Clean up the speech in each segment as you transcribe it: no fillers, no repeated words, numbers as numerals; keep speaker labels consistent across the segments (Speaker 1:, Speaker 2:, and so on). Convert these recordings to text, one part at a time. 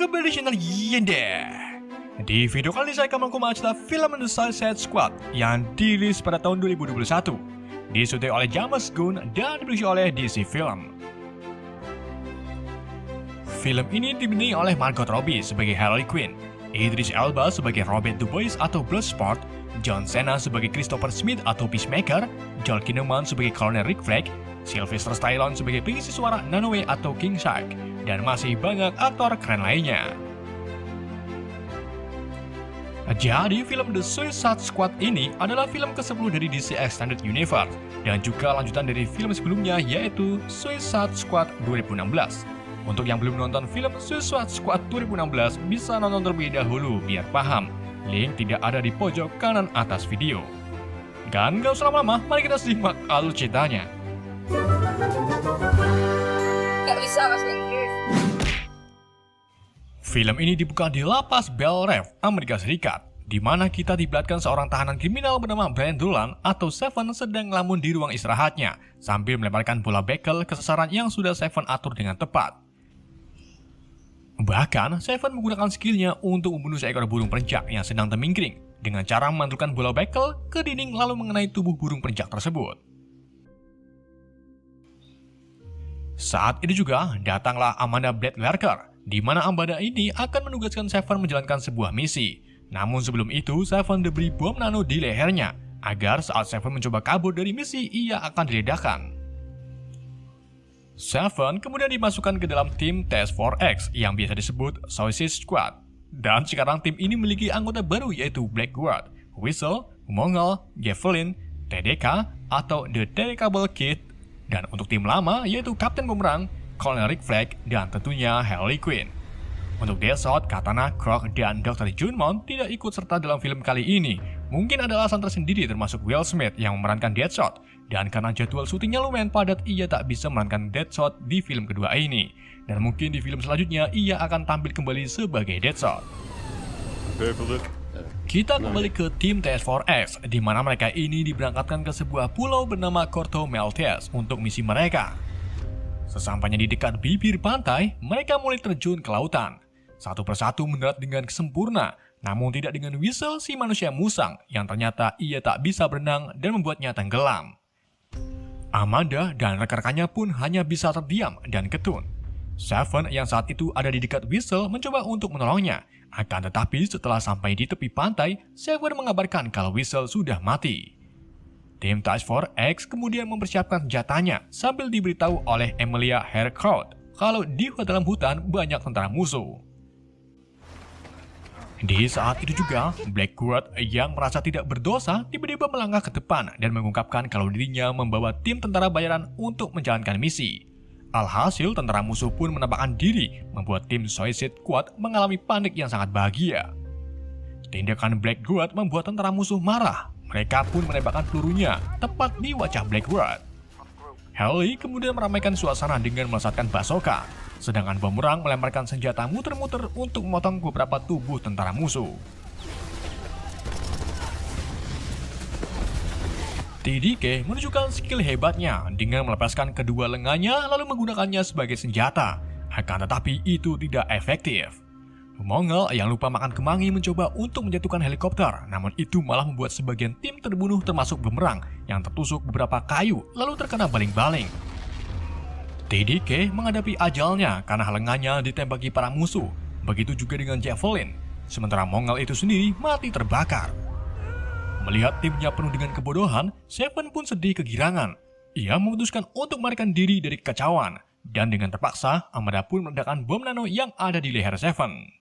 Speaker 1: kembali di channel Yende. Di video kali ini saya akan mengupas film The Suicide Squad yang dirilis pada tahun 2021, disutradarai oleh James Gunn dan diproduksi oleh DC Film. Film ini dibintangi oleh Margot Robbie sebagai Harley Quinn, Idris Elba sebagai Robert Du Bois atau Bloodsport, John Cena sebagai Christopher Smith atau Peacemaker, Joel Kinnaman sebagai Colonel Rick Flag, Sylvester Stallone sebagai pengisi suara Nanoe atau King Shark, dan masih banyak aktor keren lainnya. Jadi, film The Suicide Squad ini adalah film ke-10 dari DC Extended Universe dan juga lanjutan dari film sebelumnya yaitu Suicide Squad 2016. Untuk yang belum nonton film Suicide Squad 2016 bisa nonton terlebih dahulu biar paham. Link tidak ada di pojok kanan atas video. Dan gak usah lama-lama, mari kita simak alur ceritanya.
Speaker 2: Gak bisa bahasa Inggris.
Speaker 1: Film ini dibuka di lapas Bel Rev, Amerika Serikat, di mana kita diperlihatkan seorang tahanan kriminal bernama Brian Dolan atau Seven sedang ngelamun di ruang istirahatnya sambil melemparkan bola bekel ke sasaran yang sudah Seven atur dengan tepat. Bahkan, Seven menggunakan skillnya untuk membunuh seekor burung perencak yang sedang termingkring dengan cara memantulkan bola bekel ke dinding lalu mengenai tubuh burung perencak tersebut. Saat itu juga datanglah Amanda Bladewalker, di mana Amanda ini akan menugaskan Seven menjalankan sebuah misi. Namun sebelum itu, Seven diberi bom nano di lehernya, agar saat Seven mencoba kabur dari misi, ia akan diledakkan. Seven kemudian dimasukkan ke dalam tim Task Force X yang biasa disebut Suicide Squad. Dan sekarang tim ini memiliki anggota baru yaitu Blackguard, Whistle, Mongol, Javelin, TDK atau The Delectable Kid. Dan untuk tim lama yaitu Kapten Boomerang, Colonel Rick Flag, dan tentunya Harley Quinn. Untuk Deadshot, Katana, Croc, dan Dr. Junmon tidak ikut serta dalam film kali ini. Mungkin ada alasan tersendiri termasuk Will Smith yang memerankan Deadshot. Dan karena jadwal syutingnya lumayan padat, ia tak bisa memerankan Deadshot di film kedua ini. Dan mungkin di film selanjutnya ia akan tampil kembali sebagai Deadshot. Kita kembali ke tim Task Force X, di mana mereka ini diberangkatkan ke sebuah pulau bernama Corto Maltese untuk misi mereka. Sesampainya di dekat bibir pantai, mereka mulai terjun ke lautan. Satu persatu mendarat dengan sempurna, namun tidak dengan Whistle si manusia musang yang ternyata ia tak bisa berenang dan membuatnya tenggelam. Amanda dan rekan-rekannya pun hanya bisa terdiam dan ketun. Seven yang saat itu ada di dekat Whistle mencoba untuk menolongnya. Akan tetapi setelah sampai di tepi pantai, Seven mengabarkan kalau Whistle sudah mati. Tim Task Force X kemudian mempersiapkan senjatanya sambil diberitahu oleh Emilia Harcourt kalau di dalam hutan banyak tentara musuh. Di saat itu juga, Blackguard yang merasa tidak berdosa tiba-tiba melangkah ke depan dan mengungkapkan kalau dirinya membawa tim tentara bayaran untuk menjalankan misi. Alhasil, tentara musuh pun menampakkan diri, membuat tim Suicide Squad mengalami panik yang sangat bahagia. Tindakan Blackguard membuat tentara musuh marah. Mereka pun menembakkan pelurunya tepat di wajah Blackguard. Harley kemudian meramaikan suasana dengan melesatkan bazooka, sedangkan Boomerang melemparkan senjata muter-muter untuk memotong beberapa tubuh tentara musuh. TDK menunjukkan skill hebatnya dengan melepaskan kedua lengannya lalu menggunakannya sebagai senjata. Akan tetapi itu tidak efektif. Mongol yang lupa makan kemangi mencoba untuk menjatuhkan helikopter, namun itu malah membuat sebagian tim terbunuh termasuk Boomerang yang tertusuk beberapa kayu lalu terkena baling-baling. TDK menghadapi ajalnya karena lengannya ditembaki para musuh. Begitu juga dengan Javelin. Sementara Mongol itu sendiri mati terbakar. Melihat timnya penuh dengan kebodohan, Seven pun sedih kegirangan. Ia memutuskan untuk melarikan diri dari kekacauan. Dan dengan terpaksa, Amanda pun meledakkan bom nano yang ada di leher Seven.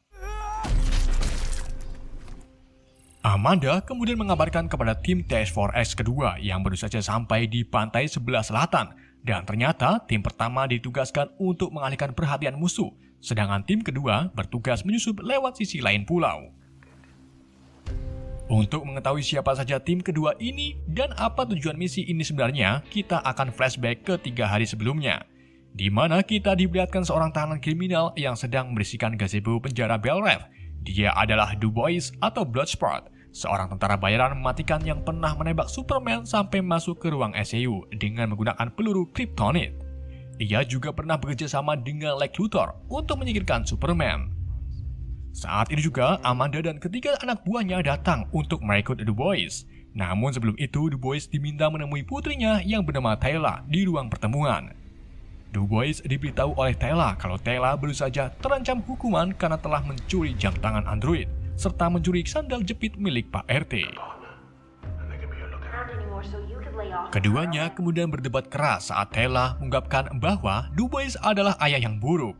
Speaker 1: Amanda kemudian mengabarkan kepada tim Task Force X kedua yang baru saja sampai di pantai sebelah selatan. Dan ternyata tim pertama ditugaskan untuk mengalihkan perhatian musuh. Sedangkan tim kedua bertugas menyusup lewat sisi lain pulau. Untuk mengetahui siapa saja tim kedua ini dan apa tujuan misi ini sebenarnya, kita akan flashback ke 3 hari sebelumnya. Di mana kita diperlihatkan seorang tahanan kriminal yang sedang membersihkan gazebo penjara Bel Rev. Dia adalah Du Bois atau Bloodsport, seorang tentara bayaran mematikan yang pernah menembak Superman sampai masuk ke ruang ICU dengan menggunakan peluru kryptonite. Ia juga pernah bekerja sama dengan Lex Luthor untuk menyingkirkan Superman. Saat ini juga Amanda dan ketiga anak buahnya datang untuk merekrut Du Bois. Namun sebelum itu Du Bois diminta menemui putrinya yang bernama Tayla di ruang pertemuan. Du Bois diberitahu oleh Tayla kalau Tayla baru saja terancam hukuman karena telah mencuri jam tangan android serta mencuri sandal jepit milik Pak RT. Keduanya kemudian berdebat keras saat Tayla mengungkapkan bahwa Du Bois adalah ayah yang buruk.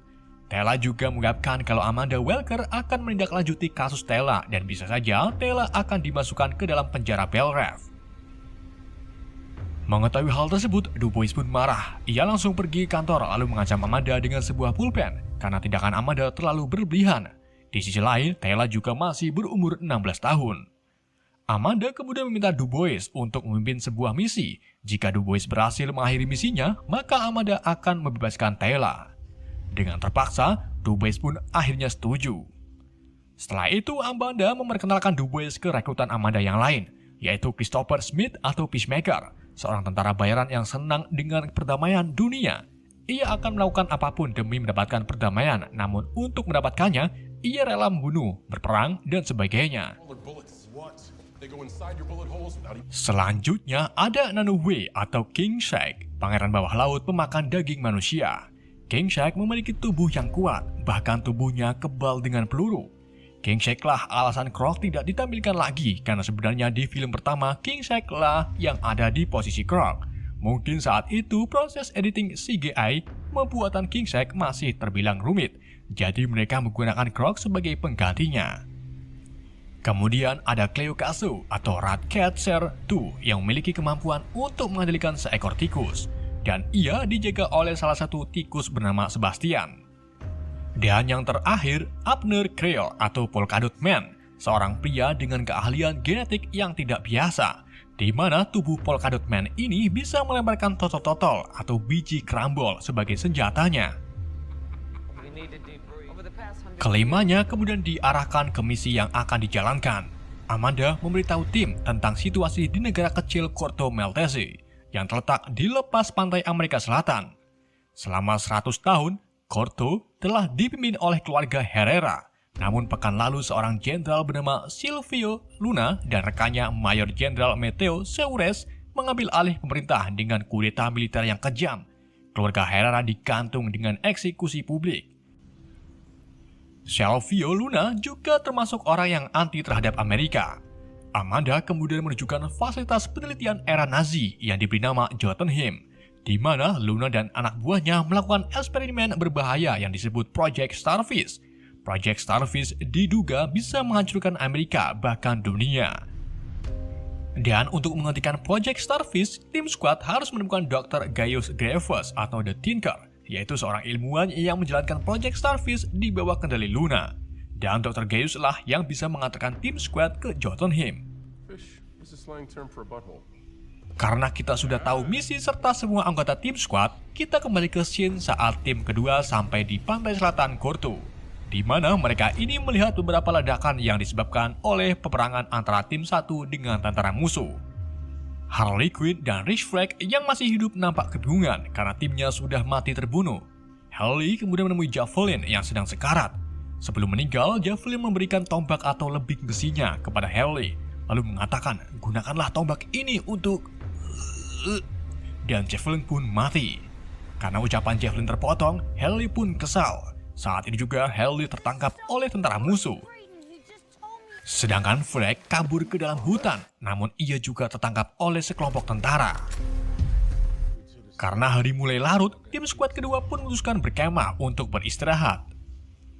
Speaker 1: Tayla juga mengungkapkan kalau Amanda Walker akan menindaklanjuti kasus Tayla dan bisa saja Tayla akan dimasukkan ke dalam penjara Belrive. Mengetahui hal tersebut, Du Bois pun marah. Ia langsung pergi ke kantor lalu mengancam Amanda dengan sebuah pulpen karena tindakan Amanda terlalu berlebihan. Di sisi lain, Tayla juga masih berumur 16 tahun. Amanda kemudian meminta Du Bois untuk memimpin sebuah misi. Jika Du Bois berhasil mengakhiri misinya, maka Amanda akan membebaskan Tayla. Dengan terpaksa, Du Bois pun akhirnya setuju. Setelah itu, Amanda memperkenalkan Du Bois ke rekrutan Amanda yang lain, yaitu Christopher Smith atau Peacemaker, seorang tentara bayaran yang senang dengan perdamaian dunia. Ia akan melakukan apapun demi mendapatkan perdamaian, namun untuk mendapatkannya, ia rela membunuh, berperang, dan sebagainya. Selanjutnya ada Nanoue atau King Shark, pangeran bawah laut pemakan daging manusia. King Shark memiliki tubuh yang kuat, bahkan tubuhnya kebal dengan peluru. King Shark lah alasan Krog tidak ditampilkan lagi karena sebenarnya di film pertama King Shark lah yang ada di posisi Krog. Mungkin saat itu proses editing CGI pembuatan King Shark masih terbilang rumit, jadi mereka menggunakan Krog sebagai penggantinya. Kemudian ada Cleocasu atau Ratcatcher 2 yang memiliki kemampuan untuk mengendalikan seekor tikus, dan ia dijaga oleh salah satu tikus bernama Sebastian. Dan yang terakhir, Abner Creel atau Polkadot Man, seorang pria dengan keahlian genetik yang tidak biasa, di mana tubuh Polkadot Man ini bisa melemparkan totol-totol atau biji kerambol sebagai senjatanya. Kelimanya kemudian diarahkan ke misi yang akan dijalankan. Amanda memberitahu tim tentang situasi di negara kecil Corto Maltese yang terletak di lepas pantai Amerika Selatan. Selama 100 tahun, Corto telah dipimpin oleh keluarga Herrera, namun pekan lalu seorang jenderal bernama Silvio Luna dan rekannya Mayor Jenderal Mateo Seures mengambil alih pemerintah dengan kudeta militer yang kejam. Keluarga Herrera digantung dengan eksekusi publik. Silvio Luna juga termasuk orang yang anti terhadap Amerika. Amanda kemudian menunjukkan fasilitas penelitian era Nazi yang diberi nama Jotunheim, di mana Luna dan anak buahnya melakukan eksperimen berbahaya yang disebut Project Starfish. Project Starfish diduga bisa menghancurkan Amerika, bahkan dunia. Dan untuk menghentikan Project Starfish, tim squad harus menemukan Dr. Gaius Grievous atau The Tinker, yaitu seorang ilmuwan yang menjalankan Project Starfish di bawah kendali Luna. Dan Dr. Gaius lah yang bisa mengantarkan tim squad ke Jotunheim. Karena kita sudah tahu misi serta semua anggota tim squad, kita kembali ke scene saat tim kedua sampai di pantai selatan Corto, di mana mereka ini melihat beberapa ledakan yang disebabkan oleh peperangan antara tim satu dengan tentara musuh. Harley Quinn dan Rick Flag yang masih hidup nampak kebingungan karena timnya sudah mati terbunuh. Harley kemudian menemui Javelin yang sedang sekarat. Sebelum meninggal, Javelin memberikan tombak atau lebih besinya kepada Harley, lalu mengatakan, gunakanlah tombak ini untuk... Dan Javelin pun mati. Karena ucapan Javelin terpotong, Harley pun kesal. Saat ini juga Harley tertangkap oleh tentara musuh. Sedangkan Flag kabur ke dalam hutan, namun ia juga tertangkap oleh sekelompok tentara. Karena hari mulai larut, tim skuad kedua pun memutuskan berkemah untuk beristirahat.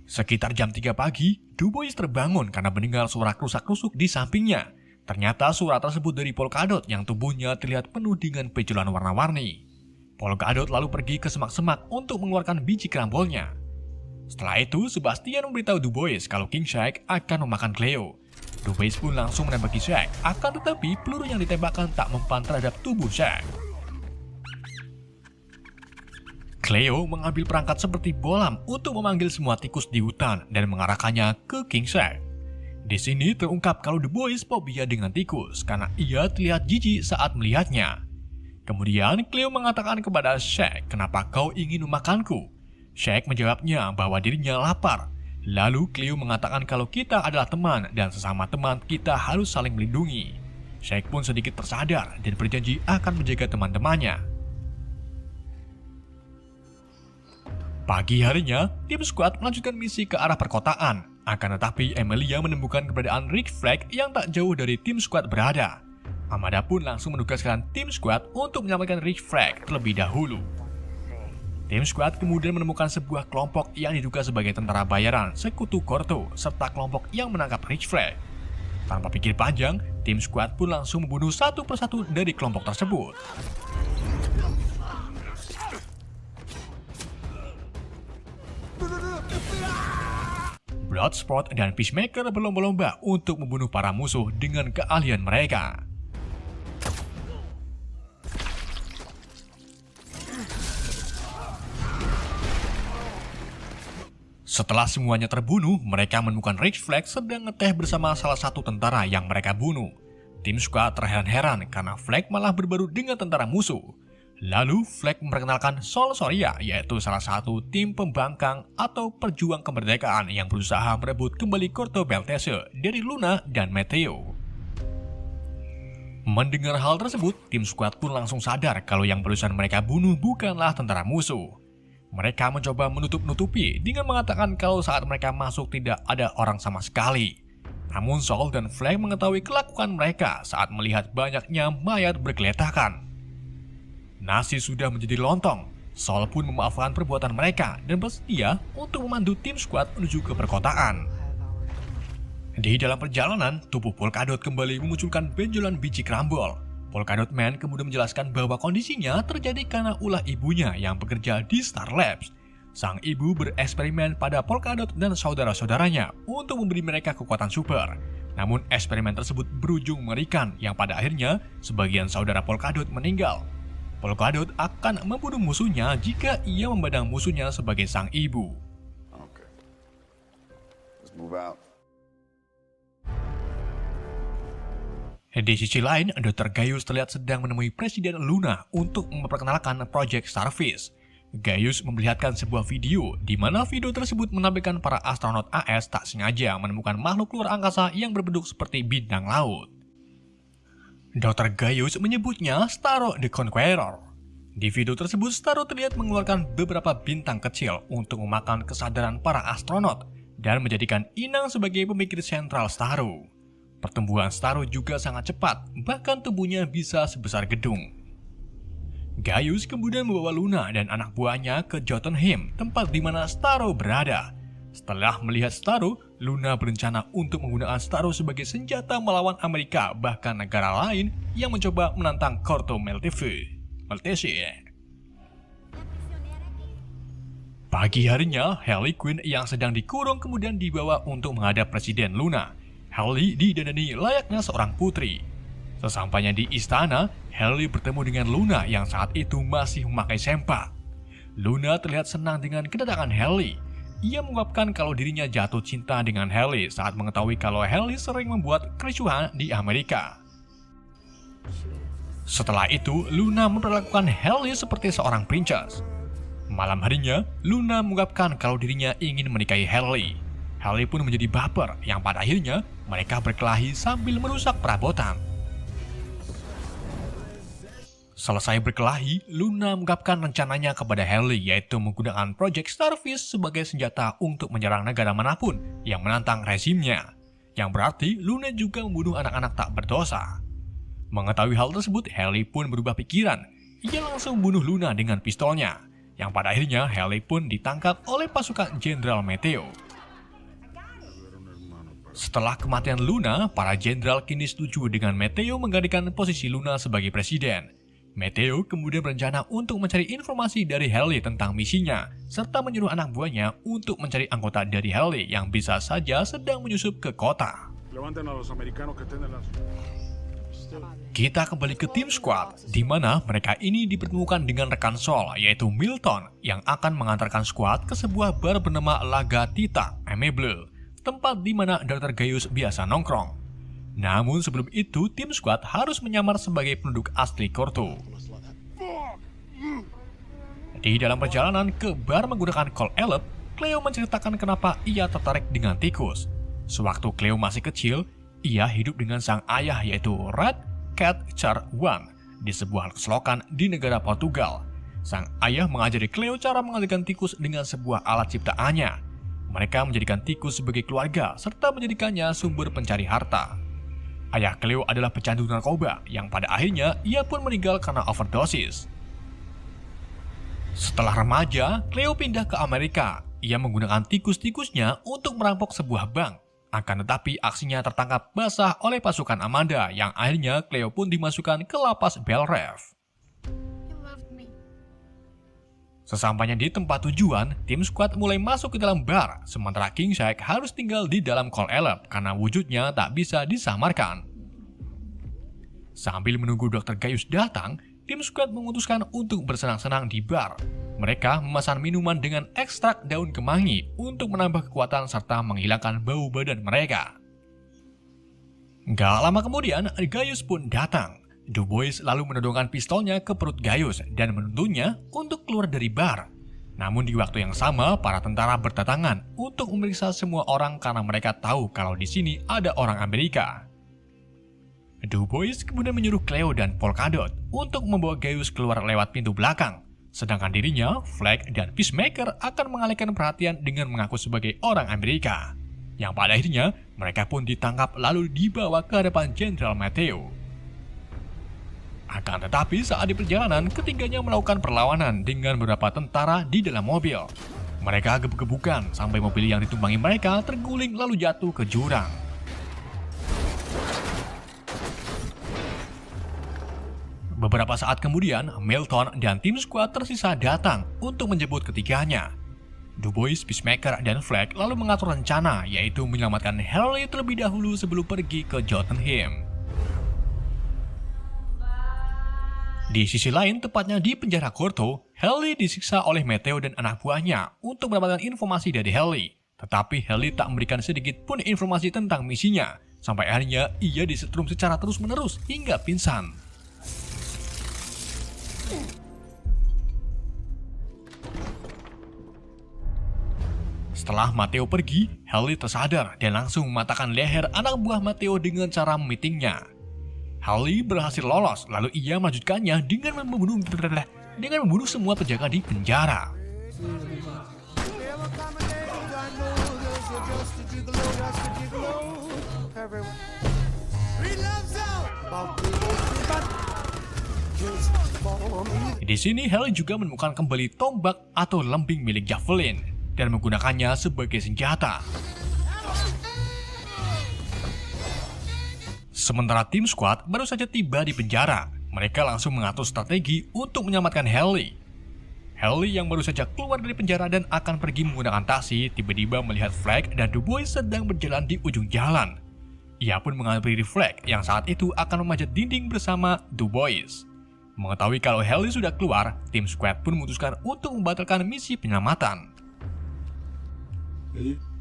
Speaker 1: Sekitar jam 3 pagi, Du Bois terbangun karena mendengar suara kerusak-kerusuk di sampingnya. Ternyata suara tersebut dari Polkadot yang tubuhnya terlihat penuh dengan benjolan warna-warni. Polkadot lalu pergi ke semak-semak untuk mengeluarkan biji kerambolnya. Setelah itu, Sebastian memberitahu Du Bois kalau King Shark akan memakan Cleo. Du Bois pun langsung menembaki Shark, akan tetapi peluru yang ditembakkan tak mempan terhadap tubuh Shark. Cleo mengambil perangkat seperti bolam untuk memanggil semua tikus di hutan dan mengarahkannya ke King Shark. Di sini terungkap kalau Du Bois fobia dengan tikus karena ia terlihat jijik saat melihatnya. Kemudian Cleo mengatakan kepada Shark, "Kenapa kau ingin memakanku?" Shark menjawabnya bahwa dirinya lapar. Lalu Cleo mengatakan kalau kita adalah teman dan sesama teman kita harus saling melindungi. Shake pun sedikit tersadar dan berjanji akan menjaga teman-temannya. Pagi harinya, tim squad melanjutkan misi ke arah perkotaan. Akan tetapi, Emilia menemukan keberadaan Rick Flag yang tak jauh dari tim squad berada. Amanda pun langsung menugaskan tim squad untuk menyelamatkan Rick Flag terlebih dahulu. Tim squad kemudian menemukan sebuah kelompok yang diduga sebagai tentara bayaran sekutu Corto serta kelompok yang menangkap Rick Flag. Tanpa pikir panjang, tim squad pun langsung membunuh satu persatu dari kelompok tersebut. Bloodsport dan Peacemaker berlomba-lomba untuk membunuh para musuh dengan keahlian mereka. Setelah semuanya terbunuh, mereka menemukan Rick Flag sedang ngeteh bersama salah satu tentara yang mereka bunuh. Tim squad terheran-heran karena Flag malah berbaru dengan tentara musuh. Lalu Flag memperkenalkan Sol Soria, yaitu salah satu tim pembangkang atau perjuang kemerdekaan yang berusaha merebut kembali Corto Maltese dari Luna dan Meteo. Mendengar hal tersebut, tim squad pun langsung sadar kalau yang barusan mereka bunuh bukanlah tentara musuh. Mereka mencoba menutup-nutupi dengan mengatakan kalau saat mereka masuk tidak ada orang sama sekali. Namun Sol dan Flag mengetahui kelakuan mereka saat melihat banyaknya mayat bergeletakan. Nasi sudah menjadi lontong. Sol pun memaafkan perbuatan mereka dan bersedia untuk memandu tim squad menuju ke perkotaan. Di dalam perjalanan, tubuh Polkadot kembali memunculkan benjolan biji kerambol. Polkadot Man kemudian menjelaskan bahwa kondisinya terjadi karena ulah ibunya yang bekerja di Star Labs. Sang ibu bereksperimen pada Polkadot dan saudara-saudaranya untuk memberi mereka kekuatan super. Namun eksperimen tersebut berujung mengerikan yang pada akhirnya sebagian saudara Polkadot meninggal. Polkadot akan membunuh musuhnya jika ia memandang musuhnya sebagai sang ibu.
Speaker 3: Okay. Let's move out.
Speaker 1: Di sisi lain, Dr. Gaius terlihat sedang menemui Presiden Luna untuk memperkenalkan Project Starfish. Gaius memperlihatkan sebuah video di mana video tersebut menampilkan para astronot AS tak sengaja menemukan makhluk luar angkasa yang berbentuk seperti bintang laut. Dr. Gaius menyebutnya Starro the Conqueror. Di video tersebut, Starro terlihat mengeluarkan beberapa bintang kecil untuk memakan kesadaran para astronot dan menjadikan inang sebagai pemikir sentral Starro. Pertumbuhan Starro juga sangat cepat, bahkan tubuhnya bisa sebesar gedung. Gaius kemudian membawa Luna dan anak buahnya ke Jotunheim, tempat di mana Starro berada. Setelah melihat Starro, Luna berencana untuk menggunakan Starro sebagai senjata melawan Amerika, bahkan negara lain yang mencoba menantang Corto Maltese. Pagi harinya, Harley Quinn yang sedang dikurung kemudian dibawa untuk menghadap Presiden Luna. Harley didandani layaknya seorang putri. Sesampainya di istana, Harley bertemu dengan Luna yang saat itu masih memakai sempak. Luna terlihat senang dengan kedatangan Harley. Ia mengungkapkan kalau dirinya jatuh cinta dengan Harley saat mengetahui kalau Harley sering membuat kericuhan di Amerika. Setelah itu, Luna memperlakukan Harley seperti seorang princess. Malam harinya, Luna mengungkapkan kalau dirinya ingin menikahi Harley. Harley pun menjadi baper yang pada akhirnya mereka berkelahi sambil merusak perabotan. Selesai berkelahi, Luna mengungkapkan rencananya kepada Harley, yaitu menggunakan Project Starfish sebagai senjata untuk menyerang negara manapun yang menantang rezimnya. Yang berarti Luna juga membunuh anak-anak tak berdosa. Mengetahui hal tersebut, Harley pun berubah pikiran. Ia langsung membunuh Luna dengan pistolnya. Yang pada akhirnya Harley pun ditangkap oleh pasukan Jenderal Meteo. Setelah kematian Luna, para jenderal kini setuju dengan Meteo menggantikan posisi Luna sebagai presiden. Meteo kemudian berencana untuk mencari informasi dari Harley tentang misinya, serta menyuruh anak buahnya untuk mencari anggota dari Harley yang bisa saja sedang menyusup ke kota. Kita kembali ke tim squad, di mana mereka ini dipertemukan dengan rekan Sol, yaitu Milton, yang akan mengantarkan squad ke sebuah bar bernama Laga Tita Amable, tempat di mana Dr. Gaius biasa nongkrong. Namun sebelum itu, tim squad harus menyamar sebagai penduduk asli Corto. Di dalam perjalanan ke bar menggunakan Call Elep, Cleo menceritakan kenapa ia tertarik dengan tikus. Sewaktu Cleo masih kecil, ia hidup dengan sang ayah yaitu Red Cat Charwan di sebuah selokan di negara Portugal. Sang ayah mengajari Cleo cara mengendalikan tikus dengan sebuah alat ciptaannya. Mereka menjadikan tikus sebagai keluarga serta menjadikannya sumber pencari harta. Ayah Cleo adalah pecandu narkoba yang pada akhirnya ia pun meninggal karena overdosis. Setelah remaja, Cleo pindah ke Amerika. Ia menggunakan tikus-tikusnya untuk merampok sebuah bank. Akan tetapi aksinya tertangkap basah oleh pasukan Amanda yang akhirnya Cleo pun dimasukkan ke lapas Belrive. Sesampainya di tempat tujuan, tim squad mulai masuk ke dalam bar, sementara King Shark harus tinggal di dalam Cold Elep karena wujudnya tak bisa disamarkan. Sambil menunggu Dr. Gaius datang, tim squad memutuskan untuk bersenang-senang di bar. Mereka memesan minuman dengan ekstrak daun kemangi untuk menambah kekuatan serta menghilangkan bau badan mereka. Gak lama kemudian, Gaius pun datang. Du Bois lalu menodongkan pistolnya ke perut Gaius dan menuntunnya untuk keluar dari bar. Namun di waktu yang sama, para tentara berdatangan untuk memeriksa semua orang karena mereka tahu kalau di sini ada orang Amerika. Du Bois kemudian menyuruh Cleo dan Polkadot untuk membawa Gaius keluar lewat pintu belakang. Sedangkan dirinya, Flag dan Peacemaker akan mengalihkan perhatian dengan mengaku sebagai orang Amerika. Yang pada akhirnya, mereka pun ditangkap lalu dibawa ke hadapan Jenderal Mateo. Akan tetapi saat di perjalanan, ketiganya melakukan perlawanan dengan beberapa tentara di dalam mobil. Mereka gebuk-gebukan sampai mobil yang ditumpangi mereka terguling lalu jatuh ke jurang. Beberapa saat kemudian, Milton dan tim squad tersisa datang untuk menjemput ketiganya. Du Bois, Peacemaker, dan Flag lalu mengatur rencana, yaitu menyelamatkan Harley terlebih dahulu sebelum pergi ke Jotunheim. Di sisi lain, tepatnya di penjara Gorto, Harley disiksa oleh Mateo dan anak buahnya untuk mendapatkan informasi dari Harley. Tetapi Harley tak memberikan sedikit pun informasi tentang misinya, sampai akhirnya ia disetrum secara terus-menerus hingga pingsan. Setelah Mateo pergi, Harley tersadar dan langsung mematahkan leher anak buah Mateo dengan cara memitingnya. Harley berhasil lolos, lalu ia melanjutkannya dengan membunuh semua penjaga di penjara. Di sini Harley juga menemukan kembali tombak atau lembing milik Javelin dan menggunakannya sebagai senjata. Sementara tim squad baru saja tiba di penjara, mereka langsung mengatur strategi untuk menyelamatkan Harley. Harley yang baru saja keluar dari penjara dan akan pergi menggunakan taksi, tiba-tiba melihat Flag dan Du Bois sedang berjalan di ujung jalan. Ia pun menghampiri Flag yang saat itu akan memanjat dinding bersama Du Bois. Mengetahui kalau Harley sudah keluar, tim squad pun memutuskan untuk membatalkan misi penyelamatan.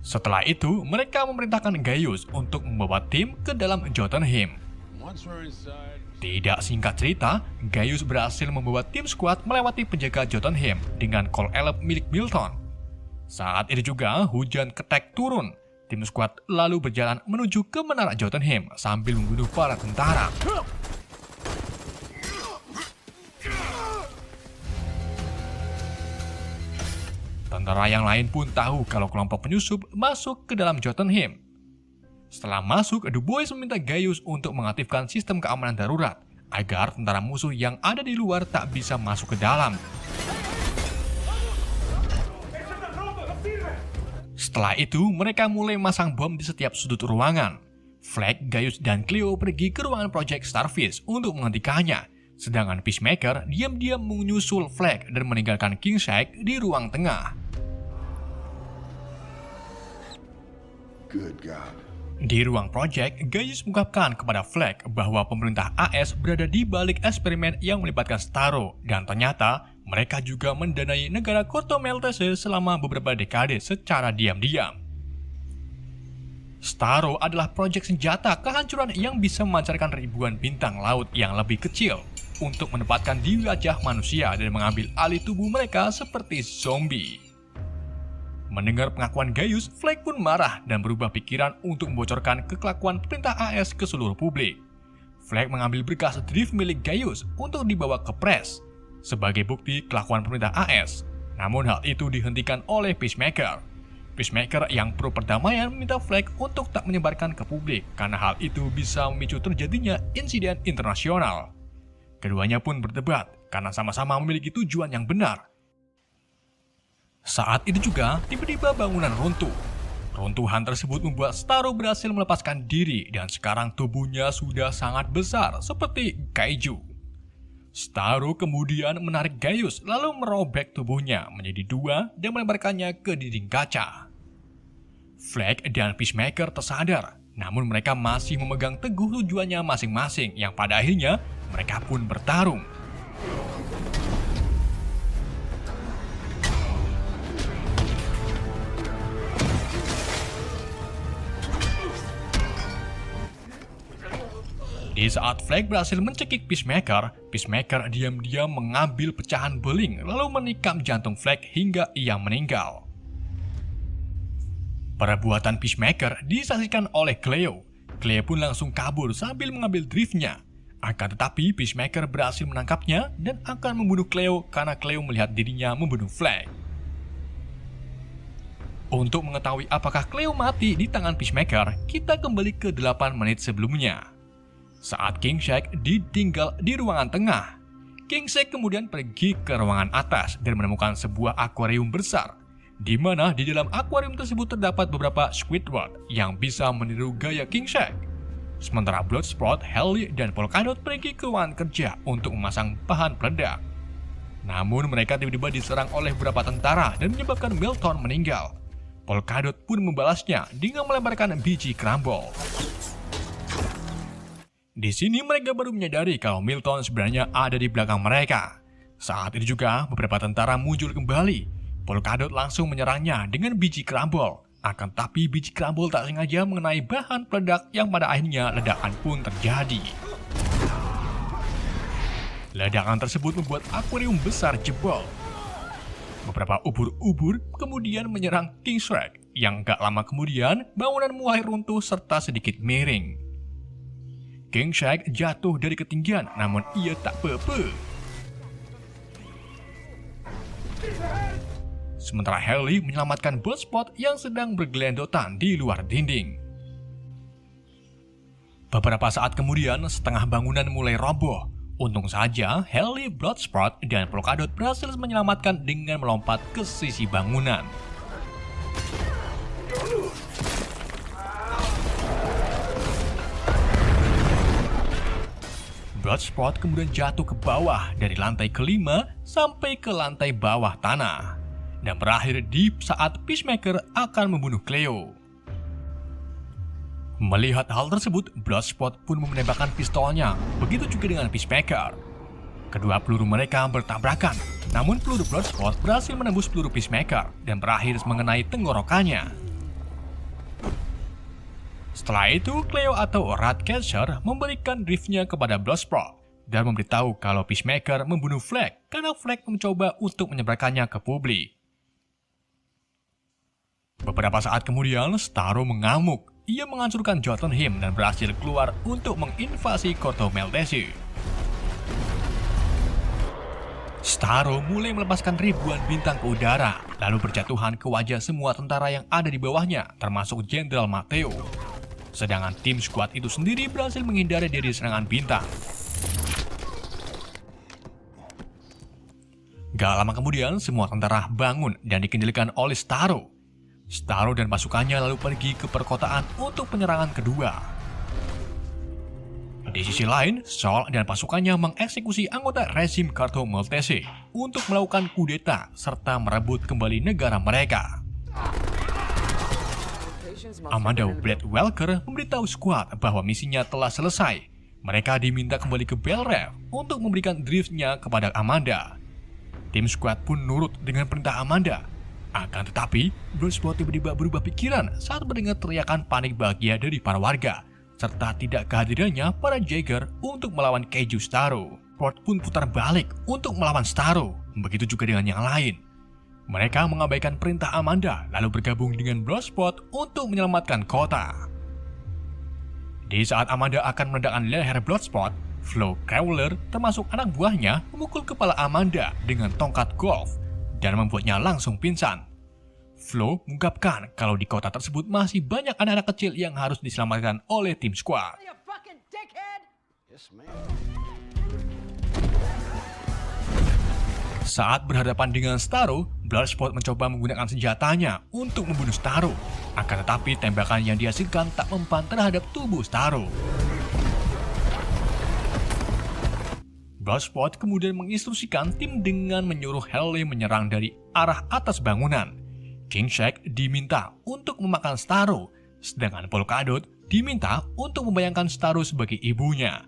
Speaker 1: Setelah itu, mereka memerintahkan Gaius untuk membawa tim ke dalam Jotunheim. Tidak singkat cerita, Gaius berhasil membawa tim squad melewati penjaga Jotunheim dengan Cold Elep milik Milton. Saat itu juga, hujan ketek turun. Tim squad lalu berjalan menuju ke menara Jotunheim sambil membunuh para tentara. Tentara yang lain pun tahu kalau kelompok penyusup masuk ke dalam Jotunheim. Setelah masuk, Du Bois meminta Gaius untuk mengaktifkan sistem keamanan darurat agar tentara musuh yang ada di luar tak bisa masuk ke dalam. Setelah itu, mereka mulai masang bom di setiap sudut ruangan. Flag, Gaius, dan Cleo pergi ke ruangan Project Starfish untuk menghentikannya. Sedangkan Peacemaker diam-diam menyusul Flag dan meninggalkan King Shark di ruang tengah.
Speaker 3: Good God.
Speaker 1: Di ruang project, Gaius mengungkapkan kepada Flag bahwa pemerintah AS berada di balik eksperimen yang melibatkan Starro, dan ternyata mereka juga mendanai negara Gorto Maltese selama beberapa dekade secara diam-diam. Starro adalah proyek senjata kehancuran yang bisa memancarkan ribuan bintang laut yang lebih kecil untuk menempatkan di wajah manusia dan mengambil alih tubuh mereka seperti zombie. Mendengar pengakuan Gaius, Flag pun marah dan berubah pikiran untuk membocorkan kekelakuan perintah AS ke seluruh publik. Flag mengambil berkas drift milik Gaius untuk dibawa ke press sebagai bukti kelakuan pemerintah AS. Namun hal itu dihentikan oleh Peacemaker. Peacemaker yang pro perdamaian meminta Flag untuk tak menyebarkan ke publik karena hal itu bisa memicu terjadinya insiden internasional. Keduanya pun berdebat karena sama-sama memiliki tujuan yang benar. Saat itu juga, tiba-tiba bangunan runtuh. Runtuhan tersebut membuat Starro berhasil melepaskan diri dan sekarang tubuhnya sudah sangat besar seperti kaiju. Starro kemudian menarik Gaius lalu merobek tubuhnya menjadi dua dan melebarkannya ke dinding kaca. Flag dan Peacemaker tersadar, namun mereka masih memegang teguh tujuannya masing-masing yang pada akhirnya mereka pun bertarung. Di saat Flag berhasil mencekik Peacemaker, Peacemaker diam-diam mengambil pecahan beling lalu menikam jantung Flag hingga ia meninggal. Perbuatan Peacemaker disaksikan oleh Cleo. Cleo pun langsung kabur sambil mengambil driftnya. Akan tetapi Peacemaker berhasil menangkapnya dan akan membunuh Cleo karena Cleo melihat dirinya membunuh Flag. Untuk mengetahui apakah Cleo mati di tangan Peacemaker, kita kembali ke 8 menit sebelumnya. Saat King Shark ditinggal di ruangan tengah, King Shark kemudian pergi ke ruangan atas dan menemukan sebuah akuarium besar, di mana di dalam akuarium tersebut terdapat beberapa Squidward yang bisa meniru gaya King Shark. Sementara Bloodsport, Hailey, dan Polkadot pergi ke ruangan kerja untuk memasang bahan peledak. Namun mereka tiba-tiba diserang oleh beberapa tentara dan menyebabkan Milton meninggal. Polkadot pun membalasnya dengan melemparkan biji crumble. Di sini mereka baru menyadari kalau Milton sebenarnya ada di belakang mereka. Saat itu juga beberapa tentara muncul kembali. Polkadot langsung menyerangnya dengan biji crumble. Akan tapi biji crumble tak sengaja mengenai bahan peledak yang pada akhirnya ledakan pun terjadi. Ledakan tersebut membuat akuarium besar jebol. Beberapa ubur-ubur kemudian menyerang King Shark yang gak lama kemudian bangunan mulai runtuh serta sedikit miring. King Shark jatuh dari ketinggian, namun ia tak apa-apa. Sementara Hailey menyelamatkan Bloodsport yang sedang bergelendotan di luar dinding. Beberapa saat kemudian, setengah bangunan mulai roboh. Untung saja, Hailey, Bloodsport, dan Polkadot berhasil menyelamatkan dengan melompat ke sisi bangunan. Bloodsport kemudian jatuh ke bawah dari lantai kelima sampai ke lantai bawah tanah dan berakhir di saat Peacemaker akan membunuh Cleo. Melihat hal tersebut, Bloodsport pun menembakkan pistolnya, begitu juga dengan Peacemaker. Kedua peluru mereka bertabrakan, namun peluru Bloodsport berhasil menembus peluru Peacemaker dan berakhir mengenai tenggorokannya. Setelah itu, Cleo atau Ratcatcher memberikan driftnya kepada Bloodsport dan memberitahu kalau Peacemaker membunuh Flag karena Flag mencoba untuk menyebarkannya ke publik. Beberapa saat kemudian, Starro mengamuk. Ia menghancurkan Jotunheim dan berhasil keluar untuk menginvasi Corto Maltese. Starro mulai melepaskan ribuan bintang ke udara, lalu berjatuhan ke wajah semua tentara yang ada di bawahnya, termasuk Jenderal Matteo. Sedangkan tim skuad itu sendiri berhasil menghindari dari serangan bintang. Gak lama kemudian, semua tentara bangun dan dikendalikan oleh Starro. Starro dan pasukannya lalu pergi ke perkotaan untuk penyerangan kedua. Di sisi lain, Saul dan pasukannya mengeksekusi anggota rezim Corto Maltese untuk melakukan kudeta serta merebut kembali negara mereka. Amanda Brad Welker memberitahu skuad bahwa misinya telah selesai. Mereka diminta kembali ke Bell Reef untuk memberikan driftnya kepada Amanda. Tim skuad pun nurut dengan perintah Amanda. Akan tetapi, Bloodsport tiba-tiba berubah pikiran saat mendengar teriakan panik bahagia dari para warga, serta tidak kehadirannya para Jaeger untuk melawan Keiju Starro. Sport pun putar balik untuk melawan Starro, begitu juga dengan yang lain. Mereka mengabaikan perintah Amanda lalu bergabung dengan Bloodsport untuk menyelamatkan kota. Di saat Amanda akan meledakkan leher Bloodsport, Flo Crawler termasuk anak buahnya memukul kepala Amanda dengan tongkat golf dan membuatnya langsung pingsan. Flo mengungkapkan kalau di kota tersebut masih banyak anak-anak kecil yang harus diselamatkan oleh tim squad. Saat berhadapan dengan Starro, Bloodsport mencoba menggunakan senjatanya untuk membunuh Starro. Akan tetapi tembakan yang dihasilkan tak mempan terhadap tubuh Starro. Bloodsport kemudian menginstruksikan tim dengan menyuruh Harley menyerang dari arah atas bangunan. King Shark diminta untuk memakan Starro, sedangkan Polkadot diminta untuk membayangkan Starro sebagai ibunya.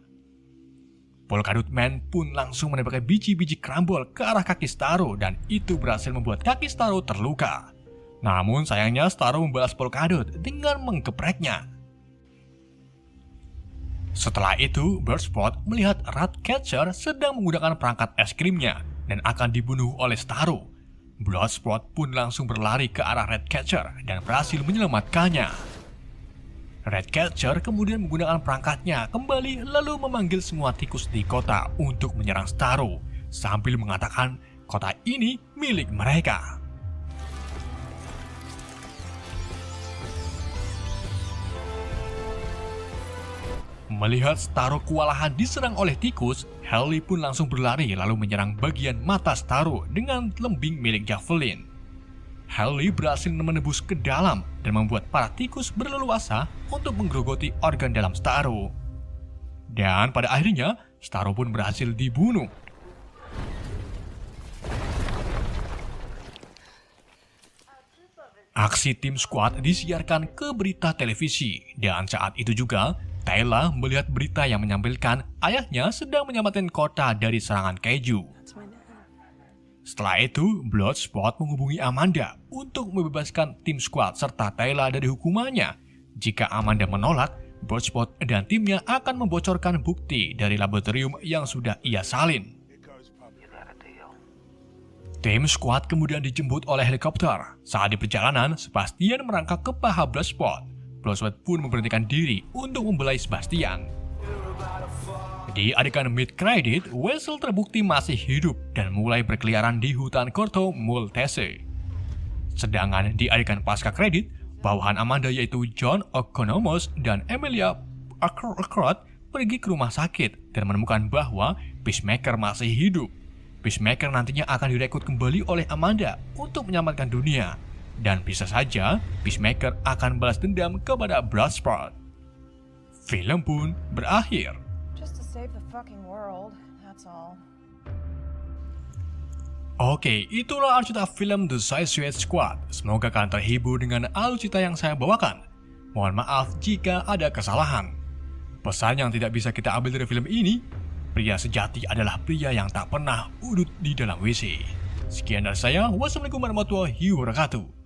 Speaker 1: Polkadot Man pun langsung menembakkan biji-biji krambol ke arah kaki Starro dan itu berhasil membuat kaki Starro terluka. Namun sayangnya Starro membalas Polkadot dengan menggepreknya. Setelah itu, Bloodsport melihat Ratcatcher sedang menggunakan perangkat es krimnya dan akan dibunuh oleh Starro. Bloodsport pun langsung berlari ke arah Ratcatcher dan berhasil menyelamatkannya. Ratcatcher kemudian menggunakan perangkatnya kembali lalu memanggil semua tikus di kota untuk menyerang Starro sambil mengatakan kota ini milik mereka. Melihat Starro kewalahan diserang oleh tikus, Harley pun langsung berlari lalu menyerang bagian mata Starro dengan lembing milik Javelin. Harley berhasil menembus ke dalam dan membuat para tikus berleluasa untuk menggerogoti organ dalam Starro. Dan pada akhirnya, Starro pun berhasil dibunuh. Aksi tim squad disiarkan ke berita televisi, dan saat itu juga, Tayla melihat berita yang menyampaikan ayahnya sedang menyelamatkan kota dari serangan kaiju. Setelah itu, Bloodsport menghubungi Amanda untuk membebaskan tim squad serta Tayla dari hukumannya. Jika Amanda menolak, Bloodsport dan timnya akan membocorkan bukti dari laboratorium yang sudah ia salin. Tim squad kemudian dijemput oleh helikopter. Saat di perjalanan, Sebastian merangkak ke paha Bloodsport. Bloodsport pun memberhentikan diri untuk membelai Sebastian. Di adegan mid-credit, Weasel terbukti masih hidup dan mulai berkeliaran di hutan Corto Maltese. Sedangkan di adegan pasca-kredit, bawahan Amanda yaitu John O'Connor dan Emilia Arcrot pergi ke rumah sakit dan menemukan bahwa Peacemaker masih hidup. Peacemaker nantinya akan direkrut kembali oleh Amanda untuk menyelamatkan dunia. Dan bisa saja, Peacemaker akan balas dendam kepada Bloodsport. Film pun berakhir.
Speaker 2: Save the fucking world, that's all.
Speaker 1: Oke, itulah alur cerita film The Suicide Squad. Semoga kalian terhibur dengan alur cerita yang saya bawakan. Mohon maaf jika ada kesalahan. Pesan yang tidak bisa kita ambil dari film ini, pria sejati adalah pria yang tak pernah udut di dalam WC. Sekian dari saya, wassalamualaikum warahmatullahi wabarakatuh.